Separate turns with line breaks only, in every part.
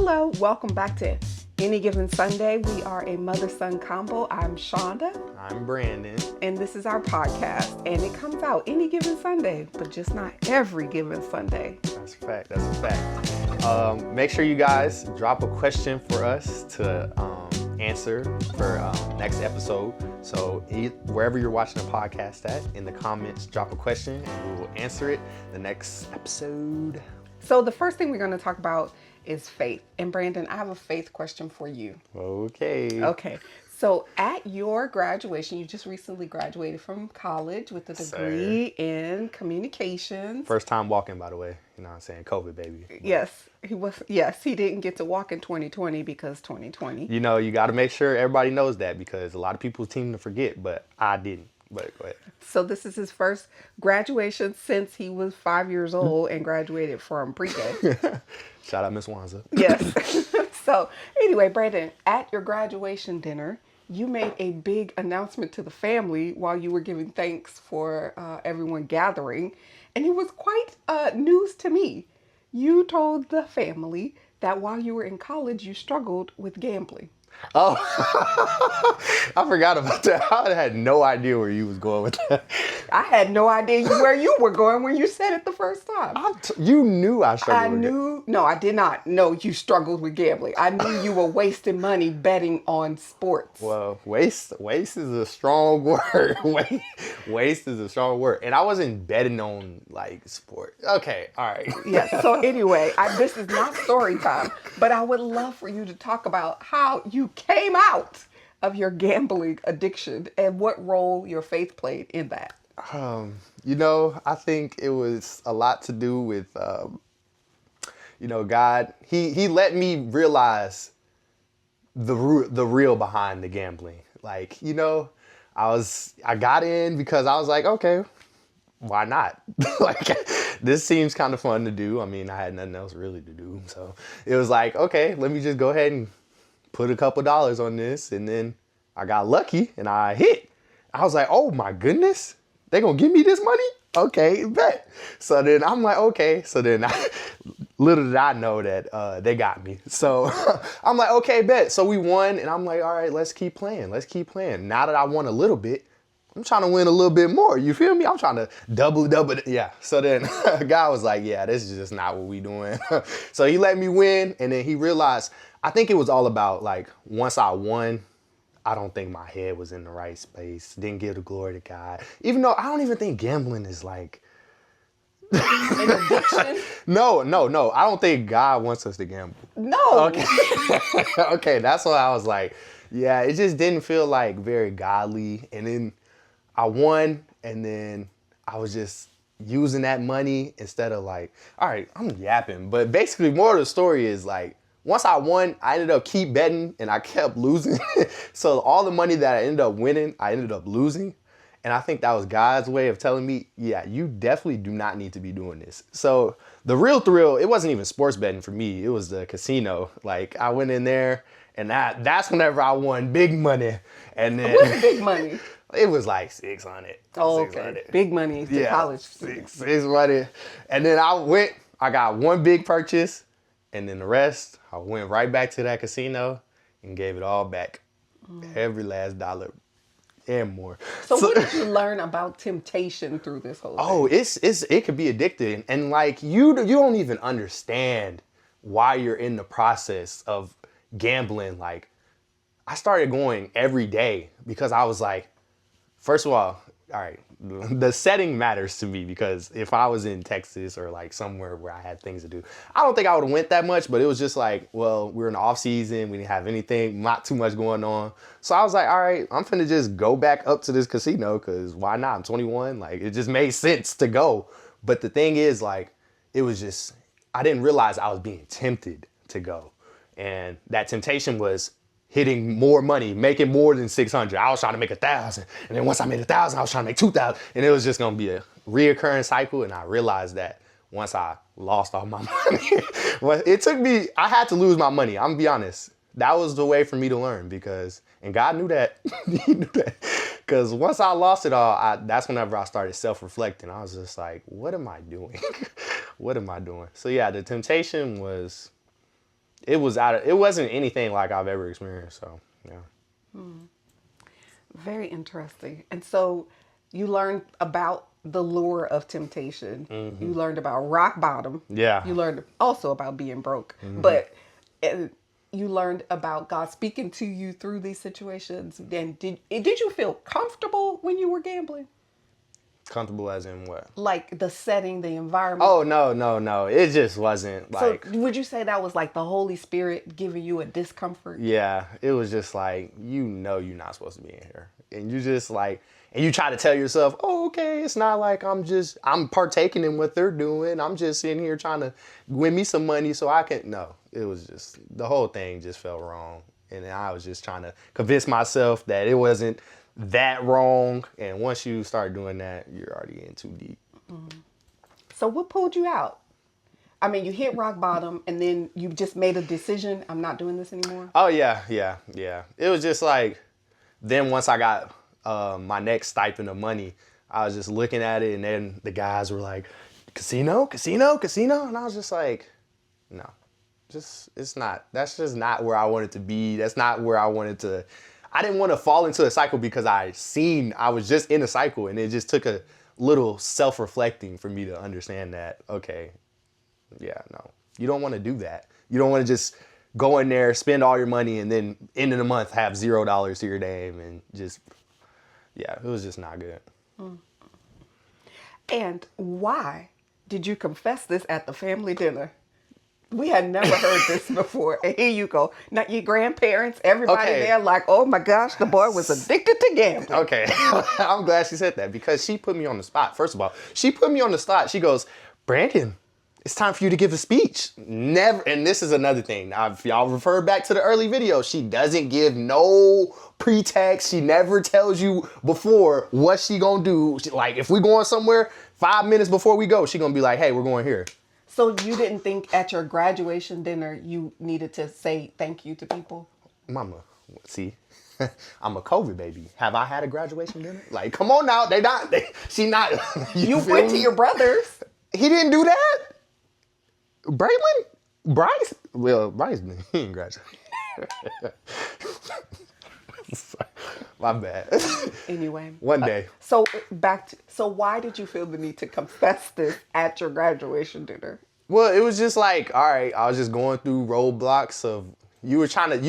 Hello, welcome back to Any Given Sunday. We are a mother-son combo. I'm Shonda.
I'm Brandon.
And this is our podcast. And it comes out any given Sunday, but just not every given Sunday.
That's a fact. That's a fact. Make sure you guys drop a question for us to answer for next episode. So wherever you're watching the podcast at, in the comments, drop a question and we will answer it the next episode.
So the first thing we're going to talk about is faith. And Brandon, I have a faith question for you.
Okay.
So at your graduation, you just recently graduated from college with a degree in communications.
First time walking, by the way. You know what I'm saying? COVID, baby.
Yes, he was. Yes, he didn't get to walk in 2020 because 2020.
You know, you got to make sure everybody knows that because a lot of people seem to forget, but I didn't. But go ahead.
So this is his first graduation since he was 5 years old and graduated from pre-K.
Shout out Miss Wanza.
Yes. So anyway, Brandon, at your graduation dinner, you made a big announcement to the family while you were giving thanks for everyone gathering. And it was quite news to me. You told the family that while you were in college, you struggled with gambling.
Oh, I forgot about that. I had no idea where you was going with that.
I had no idea where you were going when you said it the first time.
You knew I struggled with it.
No, I did not know you struggled with gambling. I knew you were wasting money betting on sports.
Well, waste is a strong word. Waste is a strong word. And I wasn't betting on like sport. Okay, all right.
Yeah, so anyway, this is not story time, but I would love for you to talk about how you came out of your gambling addiction and what role your faith played in that.
I think it was a lot to do with, God. He let me realize the real behind the gambling. Like, I got in because I was like, okay, why not? Like, this seems kind of fun to do. I mean, I had nothing else really to do. So it was like, okay, let me just go ahead and put a couple dollars on this. And then I got lucky and I hit. I was like, oh my goodness, they gonna give me this money? Okay, bet. So then I'm like, okay. So then little did I know that they got me. So I'm like, okay, bet. So we won and I'm like, all right, let's keep playing. Now that I won a little bit, I'm trying to win a little bit more. You feel me? I'm trying to double. Yeah. So then a guy was like, yeah, this is just not what we doing. So he let me win. And then he realized, I think it was all about like, once I won, I don't think my head was in the right space. Didn't give the glory to God. Even though I don't even think gambling is like
an addiction?
No. I don't think God wants us to gamble.
No.
Okay. Okay. That's why I was like, yeah, it just didn't feel like very godly. And then I won, and then I was just using that money instead of like, all right, I'm yapping. But basically, more of the story is like, once I won, I ended up keep betting, and I kept losing. So all the money that I ended up winning, I ended up losing. And I think that was God's way of telling me, yeah, you definitely do not need to be doing this. So the real thrill, it wasn't even sports betting for me. It was the casino. Like, I went in there, and that's whenever I won big money. And then
What's big money?
It was like 600.
Oh, okay. 600. Big money to college students.
600. And then I got one big purchase, and then the rest, I went right back to that casino and gave it all back. Every last dollar and more.
So what did you learn about temptation through this whole thing?
Oh, it could be addicting. And like, you don't even understand why you're in the process of gambling. Like, I started going every day because I was like, first of all right, the setting matters to me, because if I was in Texas or like somewhere where I had things to do, I don't think I would have went that much, but it was just like, well, we're in the off season. We didn't have anything, not too much going on. So I was like, all right, I'm finna just go back up to this casino, because why not? I'm 21. Like, it just made sense to go. But the thing is, like, it was just, I didn't realize I was being tempted to go. And that temptation was hitting more money, making more than 600. I was trying to make 1,000. And then once I made 1,000, I was trying to make 2,000. And it was just going to be a reoccurring cycle. And I realized that once I lost all my money, well, it took me, I had to lose my money. I'm gonna be honest. That was the way for me to learn, and God knew that. He knew that. Because once I lost it all, that's whenever I started self-reflecting. I was just like, what am I doing? What am I doing? So yeah, the temptation was, it wasn't anything like I've ever experienced. So yeah.
Very interesting. And so you learned about the lure of temptation. You learned about rock bottom.
Yeah.
You learned also about being broke. But uh, you learned about God speaking to you through these situations. And did you feel comfortable when you were gambling?
Comfortable as in what?
Like the setting, the environment.
Oh no. It just wasn't like.
So would you say that was like the Holy Spirit giving you a discomfort?
Yeah, it was just like, you're not supposed to be in here. And you just like, and you try to tell yourself, oh, okay, it's not like I'm partaking in what they're doing. I'm just sitting here trying to win me some money so I can, no. It was just, the whole thing just felt wrong. And I was just trying to convince myself that it wasn't that wrong. And once you start doing that, you're already in too deep.
So what pulled you out? I mean, you hit rock bottom and then you just made a decision, I'm not doing this anymore?
Oh, yeah. It was just like, then once I got my next stipend of money, I was just looking at it, and then the guys were like, casino? And I was just like, no, that's just not where I wanted to be. That's not where I wanted to. I didn't want to fall into a cycle because I was just in a cycle, and it just took a little self-reflecting for me to understand that, okay, yeah, no, you don't want to do that. You don't want to just go in there, spend all your money, and then end of the month have $0 to your name, and just, yeah, it was just not good.
And why did you confess this at the family dinner? We had never heard this before. And here you go. Not your grandparents, everybody
Okay.
there like, oh my gosh, the boy was addicted to gambling.
Okay, I'm glad she said that, because she put me on the spot. First of all, she put me on the spot. She goes, Brandon, it's time for you to give a speech. Never, and this is another thing. Now, if y'all refer back to the early video, she doesn't give no pretext. She never tells you before what she gonna do. Like, if we going somewhere, 5 minutes before we go, she gonna be like, hey, we're going here.
So you didn't think at your graduation dinner you needed to say thank you to people?
Mama, see, I'm a COVID baby. Have I had a graduation dinner? Like, come on now, she not.
You went to your brother's.
He didn't do that? Braylon? Bryce? Well, Bryce, he didn't graduate. My bad.
Anyway.
One day.
So why did you feel the need to confess this at your graduation dinner?
Well, it was just like, all right, I was just going through roadblocks of, you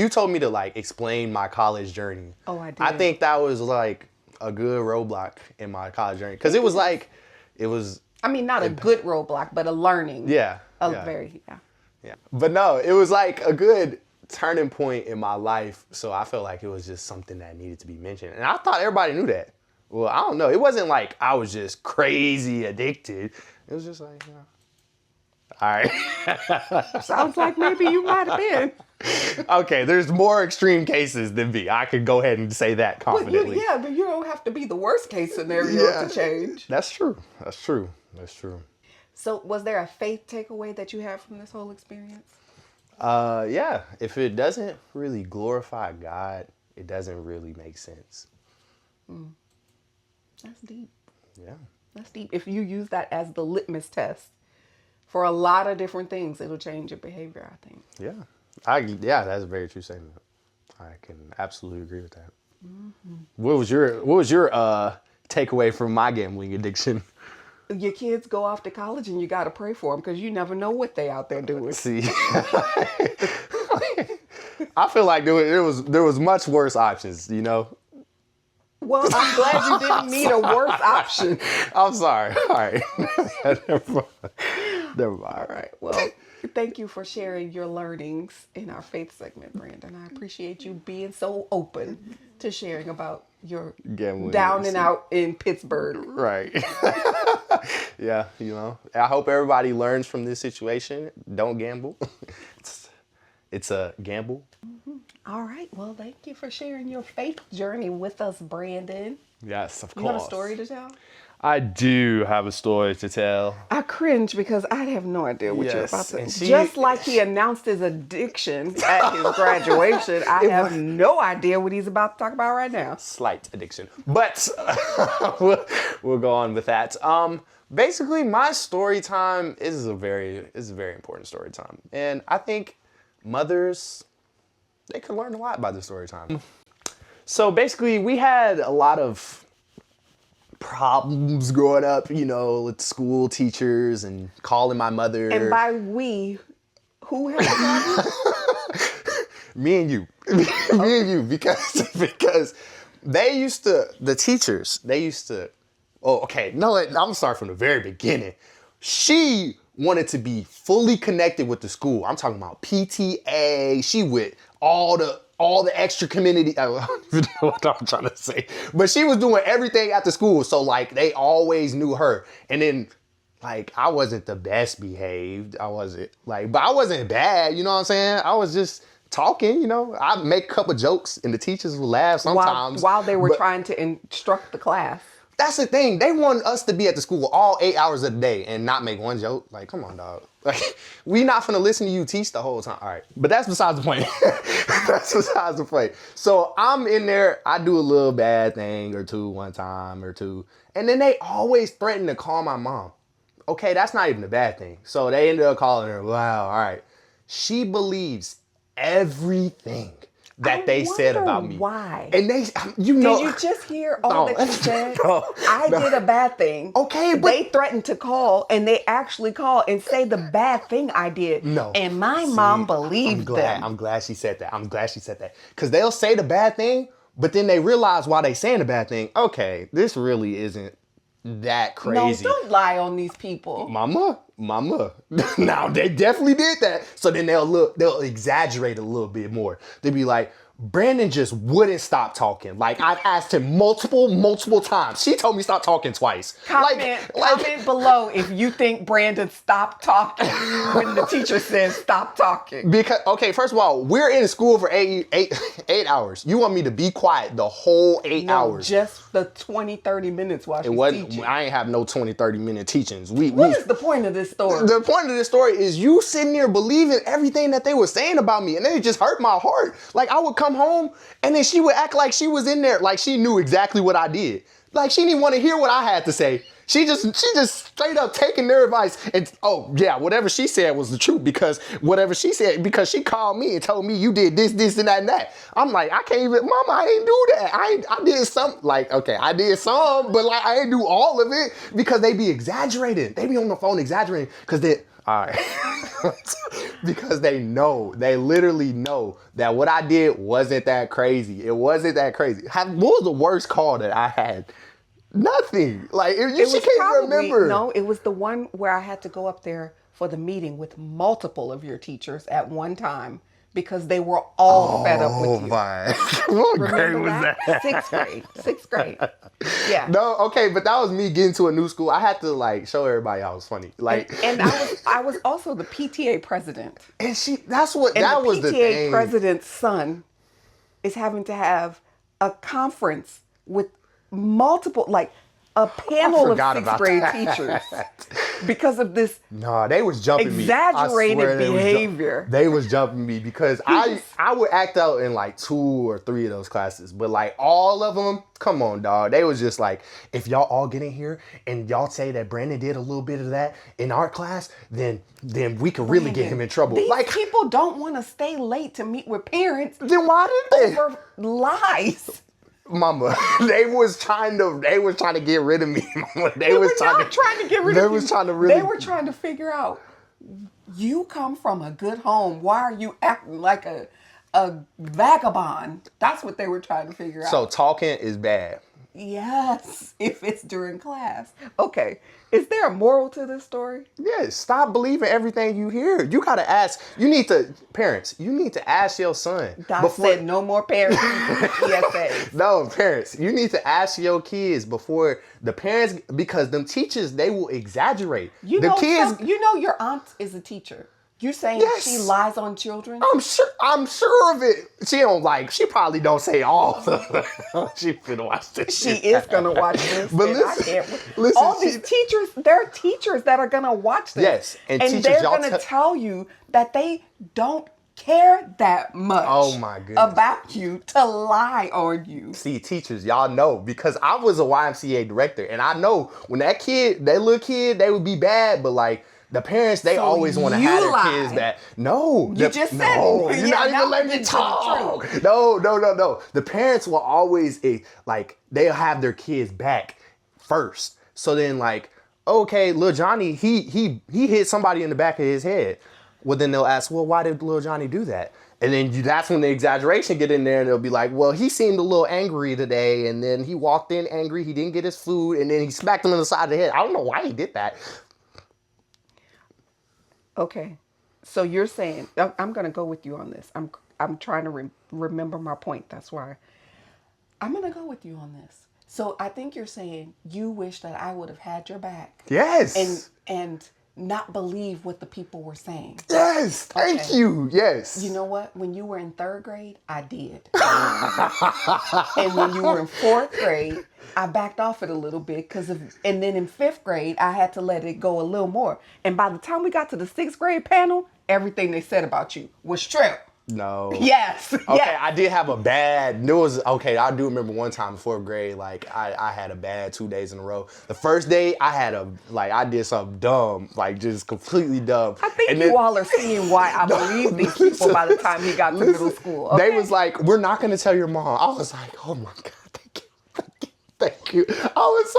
told me to like explain my college journey.
Oh, I did.
I think that was like a good roadblock in my college journey. Cause it was like,
I mean, not a good roadblock, but a learning.
yeah. Yeah. But no, it was like a good turning point in my life. So I felt like it was just something that needed to be mentioned. And I thought everybody knew that. Well, I don't know. It wasn't like I was just crazy addicted. It was just like, all right.
Sounds like maybe you might have been.
Okay, there's more extreme cases than me. I could go ahead and say that confidently.
But you don't have to be the worst case scenario to change.
That's true.
So was there a faith takeaway that you had from this whole experience?
Yeah. If it doesn't really glorify God, it doesn't really make sense.
That's deep.
Yeah.
That's deep. If you use that as the litmus test for a lot of different things, it'll change your behavior, I think.
Yeah. That's a very true statement. I can absolutely agree with that. Mm-hmm. What was your takeaway from my gambling addiction?
Your kids go off to college and you got to pray for them because you never know what they out there doing.
See, I feel like there was much worse options, you know?
Well, I'm glad you didn't need a worse option.
I'm sorry. All right. Never mind.
All right. Well, thank you for sharing your learnings in our faith segment, Brandon. I appreciate you being so open to sharing about your
Gambling
down and out in Pittsburgh.
Right. Yeah, you know. I hope everybody learns from this situation. Don't gamble. It's a gamble.
Mm-hmm. All right. Well, thank you for sharing your faith journey with us, Brandon.
Yes, of course.
You have a story to tell?
I do have a story to tell.
I cringe because I have no idea what you're about to.
And
Just like he announced his addiction at his graduation, I have no idea what he's about to talk about right now.
Slight addiction, but we'll go on with that. Basically, my story time is a very important story time, and I think mothers, they could learn a lot by the story time. So basically, we had a lot of problems growing up, with school teachers and calling my mother.
And by we, who had the problem?
Me and you. Me and you, because the teachers, oh, okay, no, I'm gonna start from the very beginning. She wanted to be fully connected with the school. I'm talking about PTA. She with all the extra community. I don't even know what I'm trying to say. But she was doing everything at the school. So like they always knew her. And then like I wasn't the best behaved. I wasn't but I wasn't bad, you know what I'm saying? I was just talking, I'd make a couple jokes and the teachers would laugh sometimes.
While they were trying to instruct the class.
That's the thing. They want us to be at the school all 8 hours of the day and not make one joke. Like, come on, dog. Like, we not finna listen to you teach the whole time. All right. But that's besides the point. That's besides the point. So I'm in there. I do a little bad thing or two one time or two. And then they always threaten to call my mom. Okay, that's not even a bad thing. So they ended up calling her. Wow, all right. She believes everything that they said about me.
Why?
And they,
Did you just hear all that you said? I did a bad thing.
Okay, but
they threatened to call, and they actually call and say the bad thing I did.
No.
And my mom believed them.
I'm glad she said that. Because they'll say the bad thing, but then they realize why they saying the bad thing. Okay, this really isn't that crazy.
No, don't lie on these people.
Mama. Now they definitely did that. So then they'll exaggerate a little bit more. They'll be like, Brandon just wouldn't stop talking. Like I've asked him multiple times. She told me stop talking twice.
Comment below if you think Brandon stopped talking when the teacher says stop talking.
Because okay, first of all, we're in school for eight hours. You want me to be quiet the whole 8 hours?
Just the 20-30 minutes while she's teaching.
I ain't have no 20-30 minute teachings.
What is the point of this story?
The point of this story is you sitting there believing everything that they were saying about me, and then it just hurt my heart. Like I would come home and then she would act like she was in there, like she knew exactly what I did. Like she didn't want to hear what I had to say. She just straight up taking their advice and whatever she said was the truth because she called me and told me you did this and that and that. I'm like, I can't even, Mama, I didn't do that. I did some, like, okay, I did some, but like I didn't do all of it because they be exaggerating. They be on the phone exaggerating because all right. Because they literally know that what I did wasn't that crazy. It wasn't that crazy. What was the worst call that I had? Nothing. Like, she can't remember.
No, it was the one where I had to go up there for the meeting with multiple of your teachers at one time because they were all fed up with you.
Oh my. What grade was that?
Sixth grade. Yeah.
No, okay, but that was me getting to a new school. I had to like show everybody I was funny. Like,
and I was also the PTA president.
And that was the thing.
The PTA president's son is having to have a conference with multiple, like a panel of sixth grade teachers because of this.
No, they was jumping
exaggerated behavior.
They was jumping me because I would act out in like 2 or 3 of those classes, but like all of them, come on, dog. They was just like, if y'all all get in here and y'all say that Brandon did a little bit of that in our class, then we could really get him in trouble.
These
like
people don't want to stay late to meet with parents.
Then why did they?
Over lies.
Mama, they was trying to get rid of me. Mama. They were not
trying to get rid of you.
They
were trying to figure out, you come from a good home. Why are you acting like a vagabond? That's what they were trying to figure out.
So talking is bad.
Yes, if it's during class. Okay, is there a moral to this story?
Yes, stop believing everything you hear. You gotta ask. Parents, you need to ask your son.
Doc said no more parents. PSA.
No, parents, you need to ask your kids before the parents, because them teachers, they will exaggerate.
You know your aunt is a teacher. You're saying she lies on children?
I'm sure of it. She probably don't say all of it. She finna watch this.
She is gonna watch this.
But listen,
all these teachers, there are teachers that are gonna watch this.
Yes.
And they're gonna tell you that they don't care that much about you to lie on you.
See, teachers, y'all know, because I was a YMCA director and I know when that little kid, they would be bad, but like, The parents, they
So
always want to
you
have their kids
lied.
back. No.
You just said
no,
it.
you're
Yeah,
not
now
even letting
we're
me
getting to the
talk.
truth.
No. The parents will always, like, they'll have their kids back first. So then, like, okay, Lil Johnny, he hit somebody in the back of his head. Well, then they'll ask, well, why did Lil Johnny do that? And then that's when the exaggeration get in there, and they'll be like, well, he seemed a little angry today, and then he walked in angry, he didn't get his food, and then he smacked him in the side of the head. I don't know why he did that.
Okay. So you're saying I'm going to go with you on this. I'm trying to remember my point. That's why. I'm going to go with you on this. So I think you're saying you wish that I would have had your back.
Yes.
And not believe what the people were saying.
Yes. Thank
Okay.
you. Yes.
You know what? When you were in 3rd grade, I did. And when you were in 4th grade, I backed off it a little bit and then in 5th grade, I had to let it go a little more. And by the time we got to the 6th grade panel, everything they said about you was true.
No.
Yes.
Okay,
Yes.
I did have a bad news. Okay, I do remember one time in 4th grade, like I had a bad 2 days in a row. The first day I did something dumb, like just completely dumb.
I think
and
you
then,
all are seeing why I believe these people by the time he got to middle school. Okay?
They was like, we're not gonna tell your mom. I was like, oh my God, thank you. Thank you. I was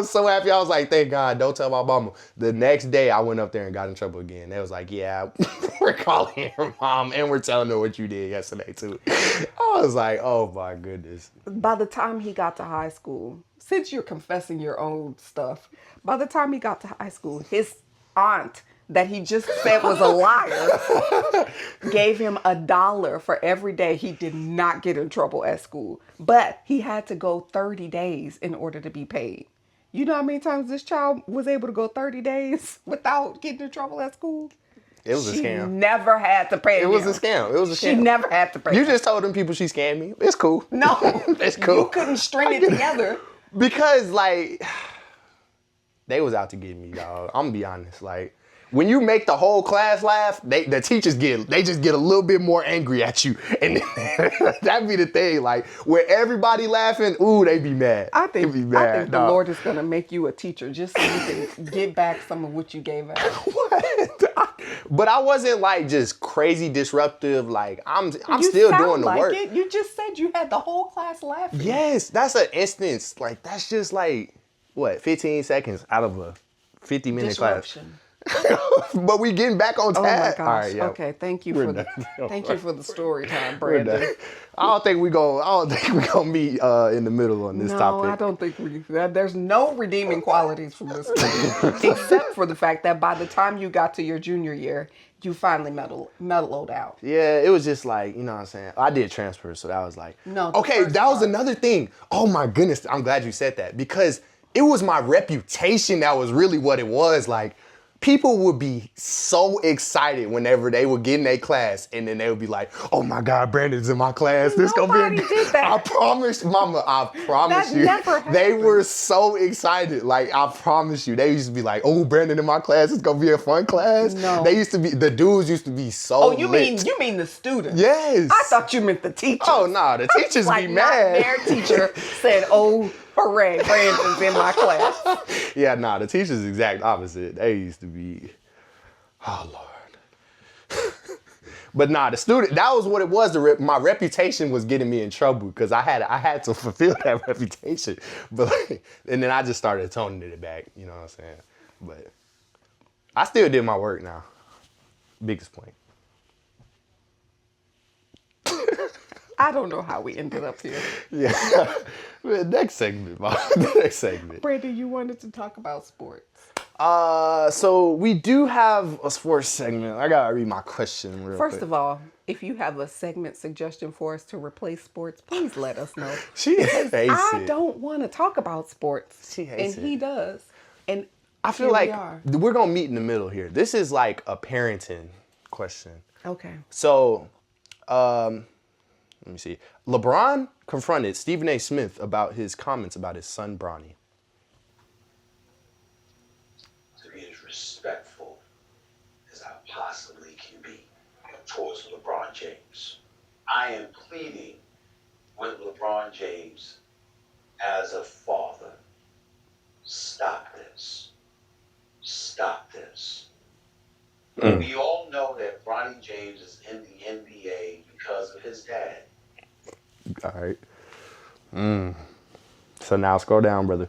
so happy. I was like, thank God, don't tell my mama. The next day, I went up there and got in trouble again. They was like, yeah, we're calling your mom and we're telling her what you did yesterday, too. I was like, oh, my goodness.
By the time he got to high school, since you're confessing your own stuff, by the time he got to high school, his aunt that he just said was a liar gave him $1 for every day he did not get in trouble at school. But he had to go 30 days in order to be paid. You know how many times this child was able to go 30 days without getting in trouble at school?
It was a
She
scam.
never had to pay him.
It was a scam.
She never had to pay
You
him.
just told them people she scammed me. It's cool.
No.
It's cool.
You couldn't string it together.
Because, like, they was out to get me, dog. I'm gonna be honest. Like, when you make the whole class laugh, the teachers just get a little bit more angry at you. And that be the thing. Like, when everybody laughing, ooh, they be mad.
I think the
dog.
Lord is going to make you a teacher just so you can get back some of what you gave out.
What? But I wasn't like just crazy disruptive. Like, I'm
You
still
sound
doing the
like
work.
it. You just said you had the whole class laughing.
Yes, that's an instance. Like, that's just like, what, 15 seconds out of a 50-minute class.
Disruption.
But we getting back on
Oh my
task.
gosh.
All right, yeah.
Okay, thank you
We're
for
done.
thank you for the story time,
We're
Brandon.
done. I don't think we gonna meet in the middle on this
No,
topic.
I don't think there's no redeeming qualities from this story, except for the fact that by the time you got to your junior year, you finally mellowed out.
Yeah, it was just like, you know what I'm saying? I did transfer, so that was like...
No.
Okay, that was another thing. Oh my goodness, I'm glad you said that. Because it was my reputation that was really what it was. Like, people would be so excited whenever they would get in their class, and then they would be like, oh my God, Brandon's in my class. This gonna be
Nobody did that.
I promise, Mama, I promise
That
you.
never happened.
They were so excited. Like, I promise you. They used to be like, oh, Brandon in my class. It's gonna be a fun class.
No.
The dudes used to be so
Oh, you
lit.
mean the students?
Yes.
I thought you meant the teachers.
Oh, no, the teachers
like
be mad.
Not their teacher said, "Oh, hooray, Brandon's in my class."
Yeah, nah, the teachers exact opposite. They used to be, oh Lord. But nah, the student, that was what it was. My reputation was getting me in trouble because I had to fulfill that reputation. But like, and then I just started toning it back. You know what I'm saying? But I still did my work now. Biggest point.
I don't know how we ended up here.
Yeah. Next segment, Mom. Next segment.
Brandon, you wanted to talk about sports.
So we do have a sports segment. I gotta read my question real quick.
First of all, if you have a segment suggestion for us to replace sports, please let us know.
She hates
I
it.
don't want to talk about sports.
She hates
and he does. And
I feel
here
like
we are.
we're gonna meet in the middle here. This is like a parenting question.
Okay.
So, let me see. LeBron confronted Stephen A. Smith about his comments about his son Bronny.
To be as respectful as I possibly can be towards LeBron James. I am pleading with LeBron James as a father. Stop this. stop this. We all know that Bronny James is in the NBA because of his dad.
All right. So now scroll down, brother.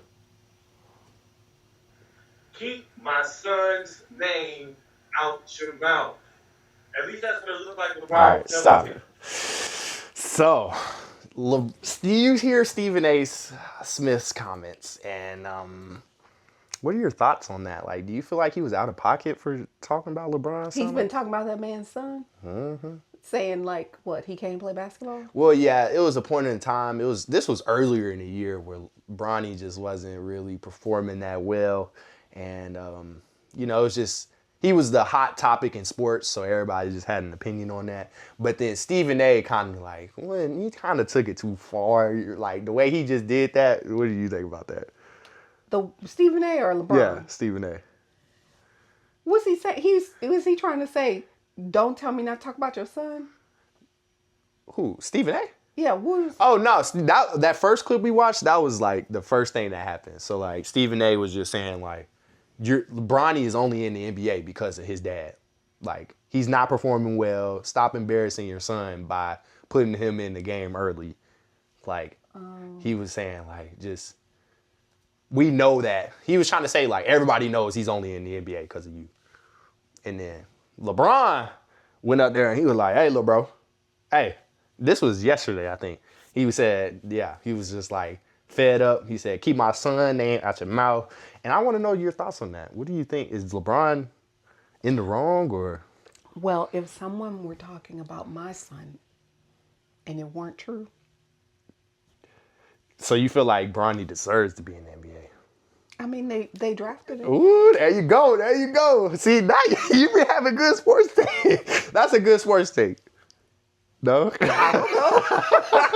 Keep my son's name out your mouth. At least that's what it looked like.
All right, stop it. So, you hear Stephen A. Smith's comments, and what are your thoughts on that? Like, do you feel like he was out of pocket for talking about LeBron?
He's been talking about that man's son, saying like, what, he can't play basketball?
Well, yeah, it was a point in time. This was earlier in the year where Bronny just wasn't really performing that well, and it was just he was the hot topic in sports, so everybody just had an opinion on that. But then Stephen A. kind of like, well, he kind of took it too far. Like the way he just did that. What do you think about that?
The Stephen A. or LeBron?
Yeah, Stephen A.
What's he say? Was he trying to say, don't tell me not to talk about your son?
Who? Stephen A.?
Yeah, what was...
Oh, no. That first clip we watched, that was like the first thing that happened. So like Stephen A. was just saying like, Bronny is only in the NBA because of his dad. Like, he's not performing well. Stop embarrassing your son by putting him in the game early. Like, he was saying like, just... We know that. He was trying to say, like, everybody knows he's only in the NBA because of you. And then LeBron went up there and he was like, hey, little bro. Hey, this was yesterday, I think. He was just like fed up. He said, keep my son name out your mouth. And I want to know your thoughts on that. What do you think? Is LeBron in the wrong or?
Well, if someone were talking about my son and it weren't true.
So you feel like Bronny deserves to be in the NBA?
I mean, they drafted him.
Ooh, there you go. There you go. See, now you be having good sports take. That's a good sports take. No?
I don't know.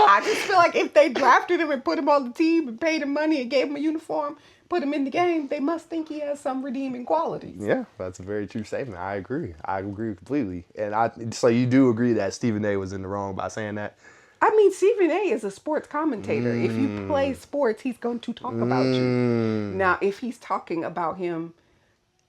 I just feel like if they drafted him and put him on the team and paid him money and gave him a uniform, put him in the game, they must think he has some redeeming qualities.
Yeah, that's a very true statement. I agree. I agree completely. And so you do agree that Stephen A. was in the wrong by saying that?
I mean, Stephen A. is a sports commentator. If you play sports, he's going to talk about you. Now, if he's talking about him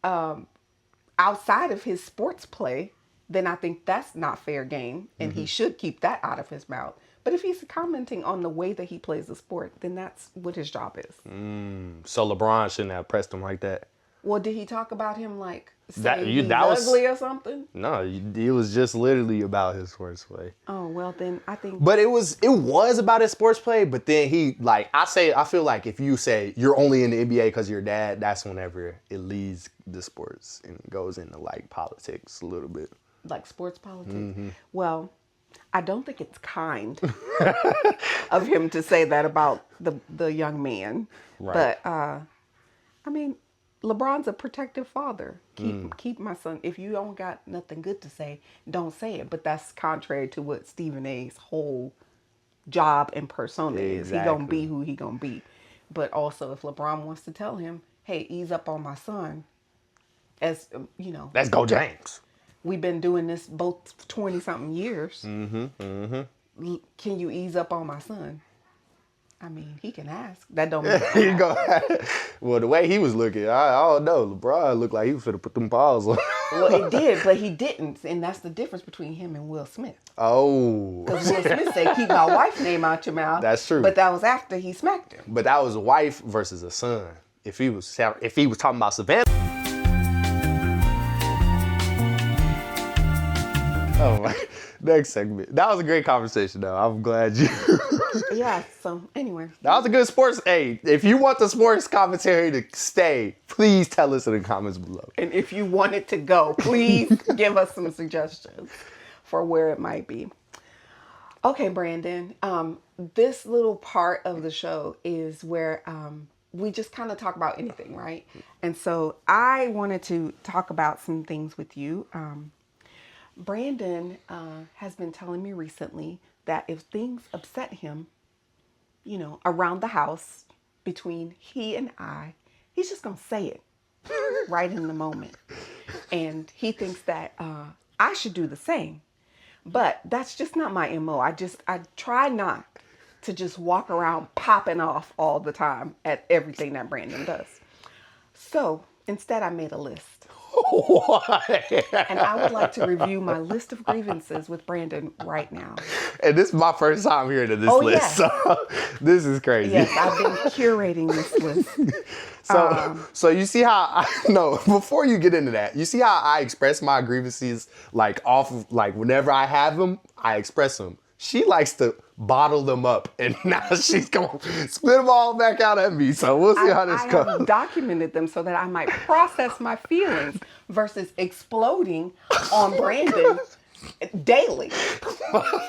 outside of his sports play, then I think that's not fair game, and he should keep that out of his mouth. But if he's commenting on the way that he plays the sport, then that's what his job is.
So LeBron shouldn't have pressed him like that?
Well, did he talk about him like
That-
he's
that was-
ugly or something?
No, it was just literally about his sports play.
Oh, well, then I think...
But it was about his sports play, but then he, like, I feel like if you say you're only in the NBA because of your dad, that's whenever it leaves the sports and goes into, like, politics a little bit.
Like sports politics? Well, I don't think it's kind of him to say that about the young man.
Right.
But, I mean... LeBron's a protective father. Keep my son. If you don't got nothing good to say, don't say it. But that's contrary to what Stephen A.'s whole job and persona is. He gonna be who he gonna be. But also, if LeBron wants to tell him, "Hey, ease up on my son," as you know,
Let's go, James.
We've been doing this both 20-something years. Can you ease up on my son? I mean, he can ask. That don't mean
Here you go. Well, the way he was looking, I don't know. LeBron looked like he was finna put them paws on.
Well, it did, but he didn't. And that's the difference between him and Will Smith.
Oh.
Because Will Smith said, keep my wife's name out your mouth.
That's true.
But that was after he smacked him.
But that was a wife versus a son. If he was talking about Savannah. Oh my. Next segment. That was a great conversation, though. I'm glad you.
Yeah, so anyway.
That was a good sports. Hey, if you want the sports commentary to stay, please tell us in the comments below.
And if you want it to go, please give us some suggestions for where it might be. Okay, Brandon. This little part of the show is where we just kind of talk about anything, right? And so I wanted to talk about some things with you. Brandon has been telling me recently that if things upset him, you know, around the house between he and I, he's just going to say it right in the moment. And he thinks that I should do the same. But that's just not my MO. I try not to just walk around popping off all the time at everything that Brandon does. So Instead, I made a list.
What?
And I would like to review my list of grievances with Brandon right now.
And this is my first time hearing of this
Oh,
list,
yes.
so this is crazy.
Yes, I've been curating this list.
So you see how no, before you get into that, you see how I express my grievances like off of, like whenever I have them, I express them. She likes to bottle them up, and now she's gonna spit them all back out at me. So we'll see how this
I
goes.
have documented them so that I might process my feelings versus exploding on Brandon daily,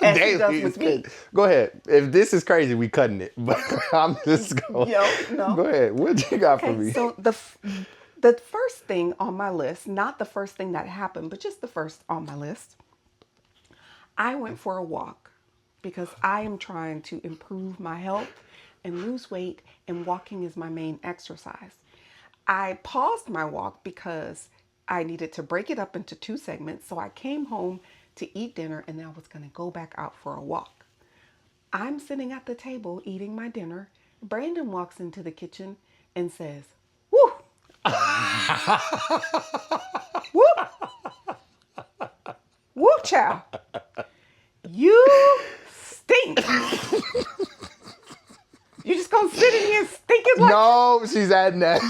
as he does with me.
Go ahead. If this is crazy, we cutting it. But I'm just going.
No.
Go ahead. What you got for me?
So the first thing on my list, not the first thing that happened, but just the first on my list, I went for a walk because I am trying to improve my health and lose weight, and walking is my main exercise. I paused my walk because I needed to break it up into 2 segments. So I came home to eat dinner, and then I was going to go back out for a walk. I'm sitting at the table eating my dinner. Brandon walks into the kitchen and says, "Woo! Woo! Woo, child! You stink! You just gonna sit in here stinking like..."
No, she's adding that.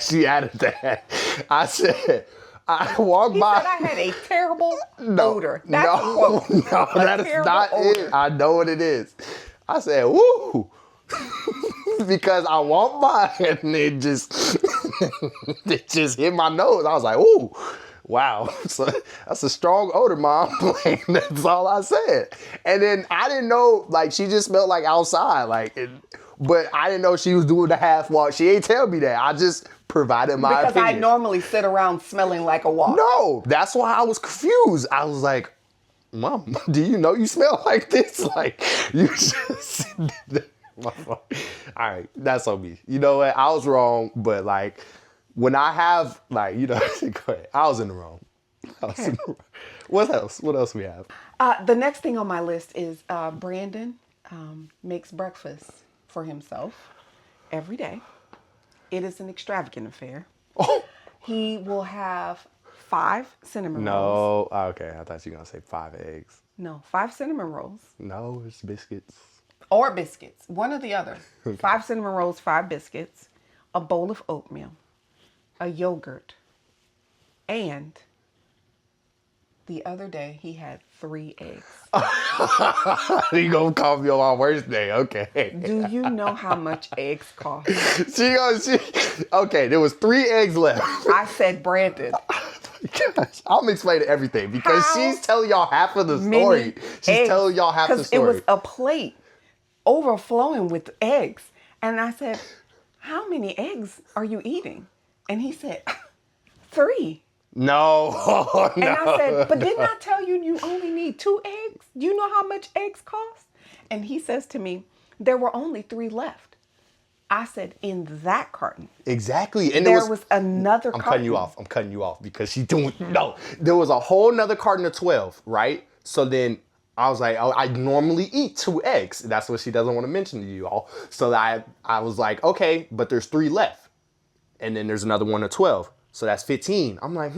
She added that. I said, I walked by.
He said I had a terrible odor. That's a quote.
No, that is not
odor.
it. I know what it is. I said, woo. Because I walked by and it just hit my nose. I was like, ooh, wow. So that's a strong odor, Mom. Like, that's all I said. And then I didn't know, like, she just smelled like outside. But I didn't know she was doing the half walk. She ain't tell me that. I just provided my
because
opinion.
I normally sit around smelling like a walk.
No, that's why I was confused. I was like, Mom, do you know you smell like this? Like, you just... All right, that's on me. You know what? I was wrong, but like, when I have, like, you know, go ahead. I was in the wrong. What else? What else we have?
The next thing on my list is Brandon makes breakfast for himself every day. It is an extravagant affair.
Oh.
He will have 5 cinnamon rolls.
No, okay. I thought you were gonna say 5 eggs.
No, 5 cinnamon rolls.
No, it's biscuits.
Or biscuits, one or the other. 5 cinnamon rolls, 5 biscuits, a bowl of oatmeal, a yogurt, and the other day he had 3 eggs.
You gonna call me on my worst day? Okay.
Do you know how much eggs cost?
Okay, there was 3 eggs left.
I said, Brandon.
Gosh, I'm explaining everything because
How
she's telling y'all half of the story. She's telling y'all half the story.
It was a plate overflowing with eggs. And I said, how many eggs are you eating? And he said, 3.
No.
And I said, but didn't I tell you you only need 2 eggs? Do you know how much eggs cost? And he says to me, there were only 3 left. I said, in that carton.
Exactly. And
there was another
carton. I'm cutting you off because she's doing, no. There was a whole nother carton of 12, right? So then I was like, oh, I normally eat 2 eggs. That's what she doesn't want to mention to you all. So I was like, okay, but there's 3 left. And then there's another one of 12. So that's 15. I'm like,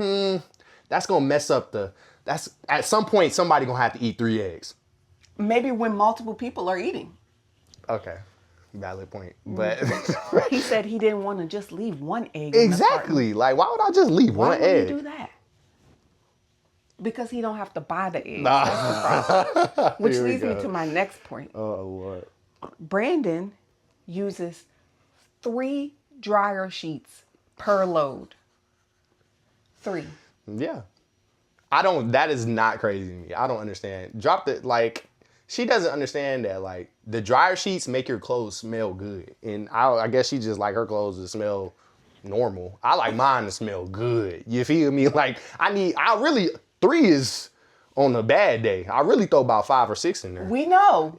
that's going to mess up that's at some point, somebody going to have to eat 3 eggs.
Maybe when multiple people are eating.
Okay. Valid point. But
he said he didn't want to just leave 1 egg.
Exactly. Like, why would I just leave 1 egg?
Why would you do that? Because he don't have to buy the eggs. That's the problem. Which leads me to my next point.
Oh, Lord.
Brandon uses 3 dryer sheets per load. 3.
Yeah. That is not crazy to me. I don't understand. She doesn't understand that, like, the dryer sheets make your clothes smell good. And I guess she just like her clothes to smell normal. I like mine to smell good. You feel me? Like, 3 is on a bad day. I really throw about 5 or 6 in there.
We know.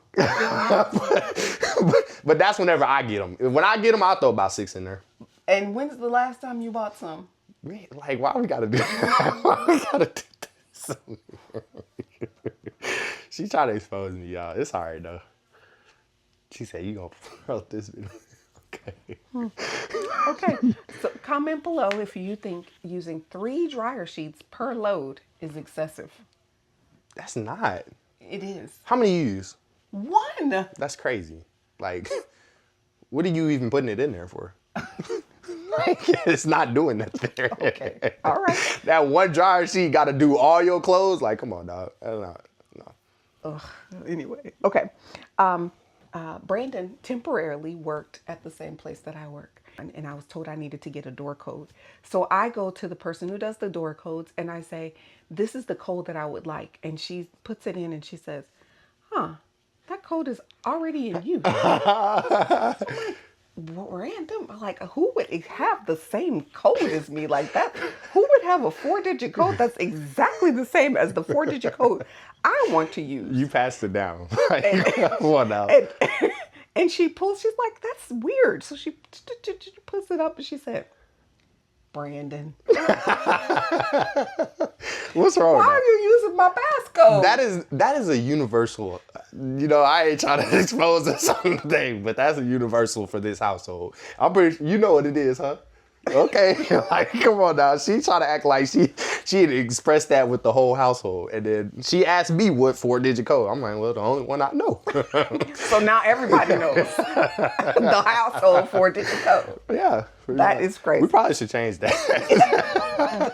but that's whenever I get them. When I get them, I throw about 6 in there.
And when's the last time you bought some?
Man, like, why we gotta do that? Why we gotta do this? She tried to expose me, y'all. It's all right, though. She said, you gonna throw this video. Okay.
Okay. So comment below if you think using 3 dryer sheets per load is excessive.
That's not.
It is.
How many you use?
1.
That's crazy. Like, what are you even putting it in there for? Like, it's not doing nothing.
Okay. All right.
That one dryer sheet got to do all your clothes. Like, come on, dog. No.
Ugh. Anyway. Okay. Brandon temporarily worked at the same place that I work. And I was told I needed to get a door code. So I go to the person who does the door codes and I say, this is the code that I would like. And she puts it in and she says, that code is already in use. Random. Like, who would have the same code as me like that? Who would have a 4-digit code that's exactly the same as the 4-digit code I want to use?
You passed it down. Come on now.
And she's like, that's weird. So she puts it up and she said, Brandon,
What's wrong with
why are
that?
you using my passcode?
That is a universal. I ain't trying to expose us on the thing, but that's a universal for this household. I'm pretty sure you know what it is, huh? Okay, like, come on now. She trying to act like she had expressed that with the whole household, and then she asked me what 4-digit code. I'm like, well, the only one I know.
So now everybody knows the household 4-digit code.
Yeah,
That is crazy.
We probably should change that.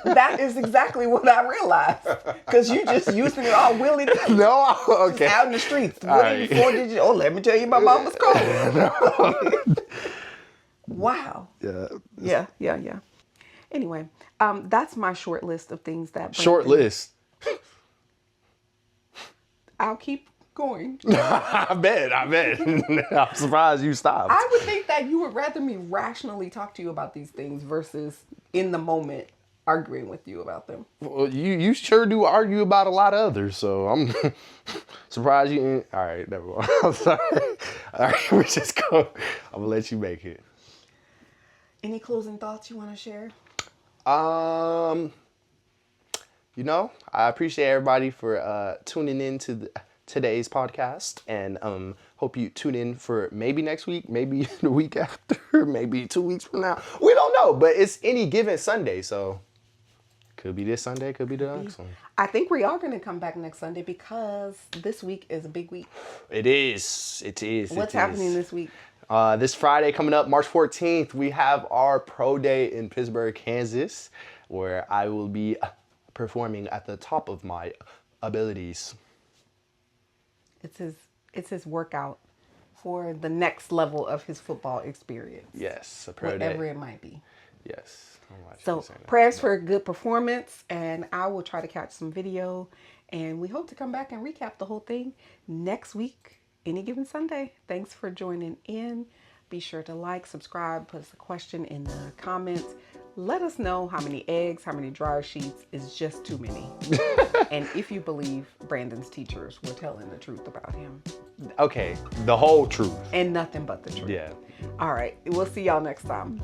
That is exactly what I realized. Because you just using it all willy-nilly.
No, okay.
Out in the streets. What
All
are you
right.
4-digit? Oh, let me tell you my mama's code. Wow. Yeah. Anyway, that's my short list of things that...
Short list.
I'll keep going.
I bet. I'm surprised you stopped.
I would think that you would rather me rationally talk to you about these things versus in the moment arguing with you about them.
Well, you sure do argue about a lot of others, so I'm surprised you ain't. All right, never mind. I'm sorry. All right, we just go. I'm gonna let you make it.
Any closing thoughts you want to share?
I appreciate everybody for tuning in to today's podcast, and hope you tune in for maybe next week, maybe the week after, maybe 2 weeks from now. We don't know, but it's Any Given Sunday, so could be this Sunday, could be the next one.
I think we are going to come back next Sunday because this week is a big week.
It is.
What's happening this week?
This Friday coming up, March 14th, we have our pro day in Pittsburgh, Kansas, where I will be performing at the top of my abilities.
It's his workout for the next level of his football experience.
Yes, a pro
whatever
day.
it might be.
Yes.
So prayers for a good performance, and I will try to catch some video, and we hope to come back and recap the whole thing next week. Any Given Sunday. Thanks for joining in. Be sure to like, subscribe, put us a question in the comments. Let us know how many eggs, how many dryer sheets is just too many. And if you believe Brandon's teachers were telling the truth about him.
Okay, the whole truth.
And nothing but the truth.
Yeah.
All right. We'll see y'all next time.